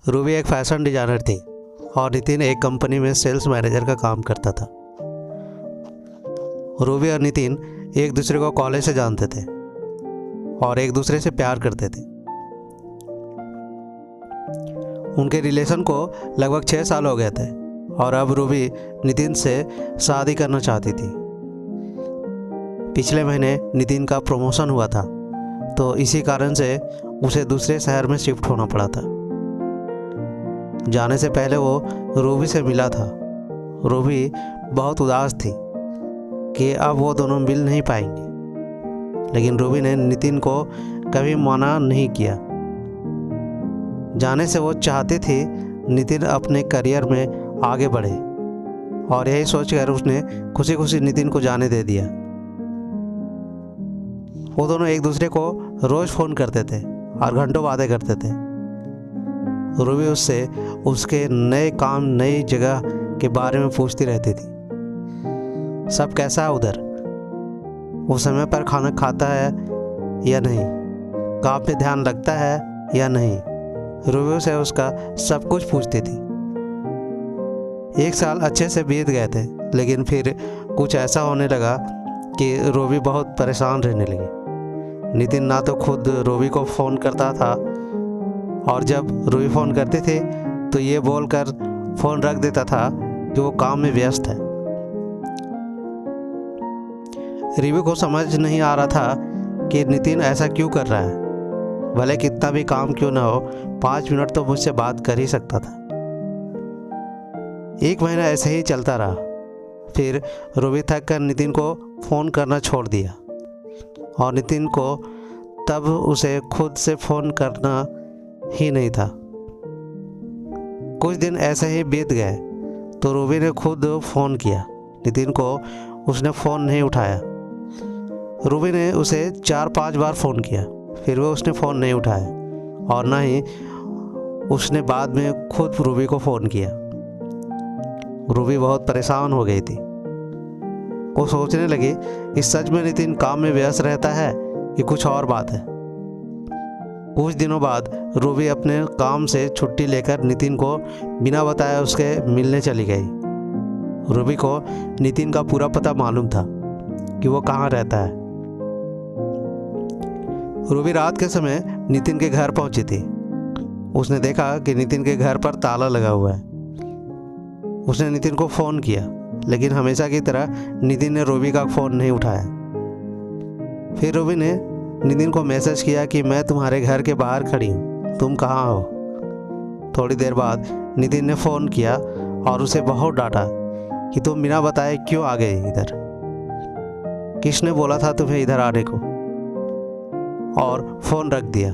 Ruby एक fashion designer थी और नितिन एक कंपनी में सेल्स मैनेजर का काम करता था। रूबी और नितिन एक दूसरे को कॉलेज से जानते थे और एक दूसरे से प्यार करते थे। उनके रिलेशन को लगभग 6 साल हो गए थे और अब रूबी नितिन से शादी करना चाहती थी। पिछले महीने नितिन का प्रमोशन हुआ था, तो इसी कारण से उसे दूसरे शहर में शिफ्ट होना पड़ा था। जाने से पहले वो रूबी से मिला था। रूबी बहुत उदास थी कि अब वो दोनों मिल नहीं पाएंगे, लेकिन रूबी ने नितिन को कभी मना नहीं किया। जाने से वो चाहती थी नितिन अपने करियर में आगे बढ़े और यही सोचकर उसने खुशी खुशी नितिन को जाने दे दिया। वो दोनों एक दूसरे को रोज़ फ़ोन करते थे और घंटों बातें करते थे। रूबी उससे उसके नए काम, नई जगह के बारे में पूछती रहती थी। सब कैसा है उधर, वो समय पर खाना खाता है या नहीं, काम पे ध्यान रखता है या नहीं। रूबी से उसका सब कुछ पूछती थी। 1 साल अच्छे से बीत गए थे, लेकिन फिर कुछ ऐसा होने लगा कि रूबी बहुत परेशान रहने लगी। नितिन ना तो खुद रूबी को फ़ोन करता था और जब रूबी फ़ोन करती थी तो ये बोलकर फ़ोन रख देता था कि वो काम में व्यस्त है। रूबी को समझ नहीं आ रहा था कि नितिन ऐसा क्यों कर रहा है। भले कितना भी काम क्यों ना हो, 5 मिनट तो मुझसे बात कर ही सकता था। 1 महीना ऐसे ही चलता रहा। फिर रूबी थक कर नितिन को फ़ोन करना छोड़ दिया और नितिन को तब उसे खुद से फ़ोन करना ही नहीं था। कुछ दिन ऐसे ही बीत गए तो रूबी ने खुद फ़ोन किया। नितिन को उसने फ़ोन नहीं उठाया। रूबी ने उसे 4-5 बार फ़ोन किया, फिर वो उसने फ़ोन नहीं उठाया और ना ही उसने बाद में खुद रूबी को फ़ोन किया। रूबी बहुत परेशान हो गई थी। वो सोचने लगी कि सच में नितिन काम में व्यस्त रहता है कि कुछ और बात है। कुछ दिनों बाद रूबी अपने काम से छुट्टी लेकर नितिन को बिना बताए उसके मिलने चली गई। रूबी को नितिन का पूरा पता मालूम था कि वो कहाँ रहता है। रूबी रात के समय नितिन के घर पहुंची थी। उसने देखा कि नितिन के घर पर ताला लगा हुआ है। उसने नितिन को फ़ोन किया, लेकिन हमेशा की तरह नितिन ने रूबी का फ़ोन नहीं उठाया। फिर रूबी ने नितिन को मैसेज किया कि मैं तुम्हारे घर के बाहर खड़ी हूँ, तुम कहाँ हो। थोड़ी देर बाद नितिन ने फ़ोन किया और उसे बहुत डांटा कि तुम बिना बताए क्यों आ गए इधर, किसने बोला था तुम्हें इधर आने को, और फ़ोन रख दिया।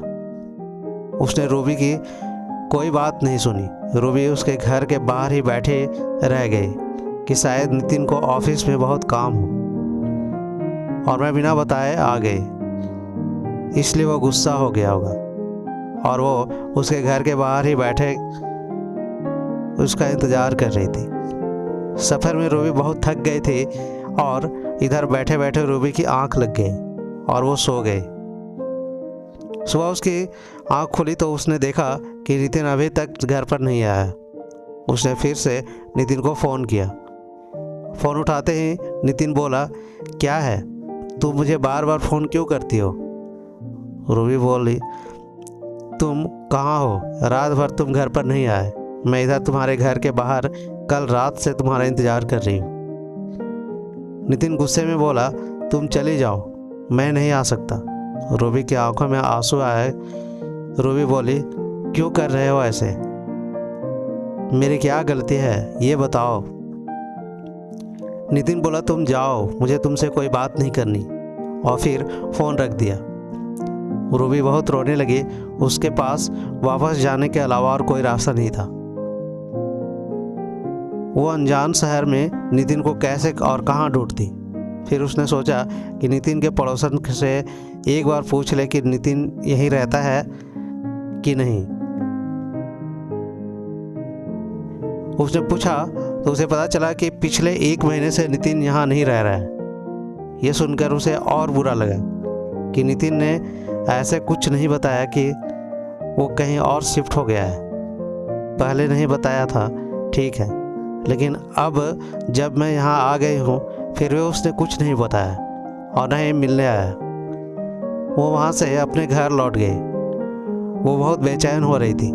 उसने रूबी की कोई बात नहीं सुनी। रूबी उसके घर के बाहर ही बैठे रह गई कि शायद नितिन को ऑफिस में बहुत काम हो और मैं बिना बताए आ गई, इसलिए वो गुस्सा हो गया होगा और वो उसके घर के बाहर ही बैठे उसका इंतज़ार कर रही थी। सफ़र में रूबी बहुत थक गई थी और इधर बैठे बैठे रूबी की आंख लग गई और वो सो गई। सुबह उसकी आंख खुली तो उसने देखा कि नितिन अभी तक घर पर नहीं आया। उसने फिर से नितिन को फ़ोन किया। फ़ोन उठाते ही नितिन बोला, क्या है, तुम मुझे बार बार फ़ोन क्यों करती हो। रूबी बोली, तुम कहाँ हो, रात भर तुम घर पर नहीं आए, मैं इधर तुम्हारे घर के बाहर कल रात से तुम्हारा इंतज़ार कर रही हूँ। नितिन गुस्से में बोला, तुम चली जाओ, मैं नहीं आ सकता। रूबी की आंखों में आंसू आए। रूबी बोली, क्यों कर रहे हो ऐसे, मेरी क्या गलती है ये बताओ। नितिन बोला, तुम जाओ, मुझे तुमसे कोई बात नहीं करनी, और फिर फ़ोन रख दिया। रूबी बहुत रोने लगी। उसके पास वापस जाने के अलावा और कोई रास्ता नहीं था। वो अनजान शहर में नितिन को कैसे और कहाँ ढूंढती। फिर उसने सोचा कि नितिन के पड़ोसन से एक बार पूछ ले कि नितिन यहीं रहता है कि नहीं। उसने पूछा तो उसे पता चला कि पिछले 1 महीने से नितिन यहाँ नहीं रह रहा है। यह सुनकर उसे और बुरा लगा कि नितिन ने ऐसे कुछ नहीं बताया कि वो कहीं और शिफ्ट हो गया है। पहले नहीं बताया था, ठीक है, लेकिन अब जब मैं यहाँ आ गई हूँ फिर भी उसने कुछ नहीं बताया और न ही मिलने आया। वो वहाँ से अपने घर लौट गई। वो बहुत बेचैन हो रही थी,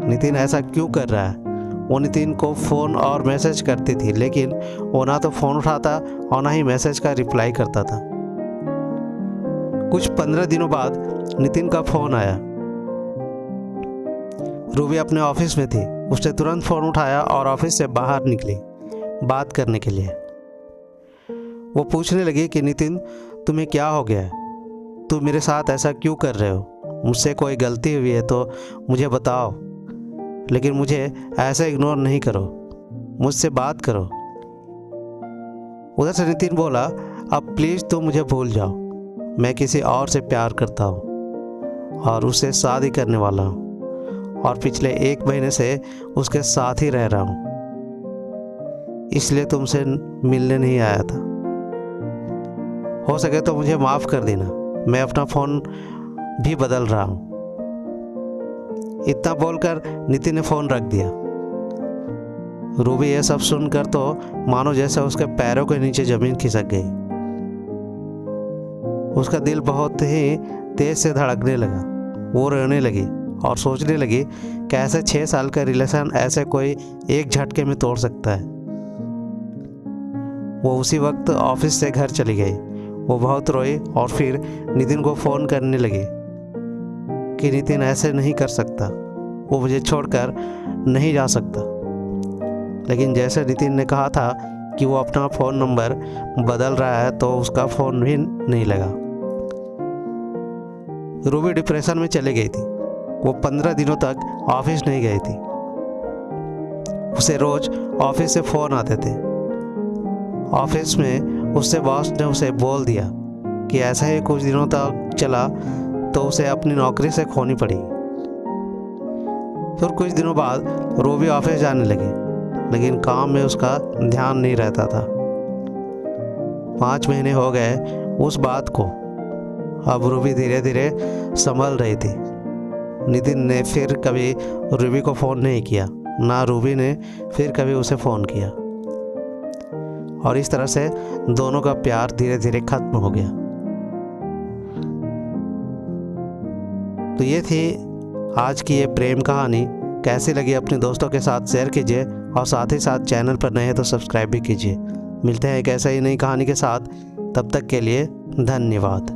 नितिन ऐसा क्यों कर रहा है। वो नितिन को फ़ोन और मैसेज करती थी, लेकिन वो ना तो फ़ोन उठाता और ना ही मैसेज का रिप्लाई करता था। कुछ 15 दिनों बाद नितिन का फ़ोन आया। रूबी अपने ऑफिस में थी। उसने तुरंत फ़ोन उठाया और ऑफिस से बाहर निकली बात करने के लिए। वो पूछने लगी कि नितिन, तुम्हें क्या हो गया है? तुम मेरे साथ ऐसा क्यों कर रहे हो? मुझसे कोई गलती हुई है तो मुझे बताओ, लेकिन मुझे ऐसे इग्नोर नहीं करो, मुझसे बात करो। उधर से नितिन बोला, अब प्लीज़ तुम मुझे भूल जाओ। मैं किसी और से प्यार करता हूँ और उससे शादी करने वाला हूँ और पिछले 1 महीने से उसके साथ ही रह रहा हूँ, इसलिए तुमसे मिलने नहीं आया था। हो सके तो मुझे माफ़ कर देना, मैं अपना फ़ोन भी बदल रहा हूँ। इतना बोलकर नितिन ने फ़ोन रख दिया। रूबी ये सब सुनकर तो मानो जैसे उसके पैरों के नीचे ज़मीन खिसक गई। उसका दिल बहुत ही तेज़ से धड़कने लगा। वो रोने लगी और सोचने लगी कि ऐसे 6 साल का रिलेशन ऐसे कोई एक झटके में तोड़ सकता है। वो उसी वक्त ऑफिस से घर चली गई। वो बहुत रोई और फिर नितिन को फ़ोन करने लगी कि नितिन ऐसे नहीं कर सकता, वो मुझे छोड़कर नहीं जा सकता। लेकिन जैसे नितिन ने कहा था कि वो अपना फ़ोन नंबर बदल रहा है तो उसका फ़ोन भी नहीं लगा। रूबी डिप्रेशन में चली गई थी। वो 15 दिनों तक ऑफिस नहीं गई थी। उसे रोज़ ऑफिस से फ़ोन आते थे। ऑफिस में उससे बॉस ने उसे बोल दिया कि ऐसा ही कुछ दिनों तक चला तो उसे अपनी नौकरी से खोनी पड़ी। फिर कुछ दिनों बाद रूबी ऑफिस जाने लगी, लेकिन काम में उसका ध्यान नहीं रहता था। 5 महीने हो गए उस बात को। अब रूबी धीरे धीरे संभल रही थी। नितिन ने फिर कभी रूबी को फ़ोन नहीं किया, ना रूबी ने फिर कभी उसे फ़ोन किया, और इस तरह से दोनों का प्यार धीरे धीरे खत्म हो गया। तो ये थी आज की ये प्रेम कहानी। कैसी लगी अपने दोस्तों के साथ शेयर कीजिए और साथ ही साथ चैनल पर नए हैं तो सब्सक्राइब भी कीजिए। मिलते हैं एक ऐसा ही नई कहानी के साथ, तब तक के लिए धन्यवाद।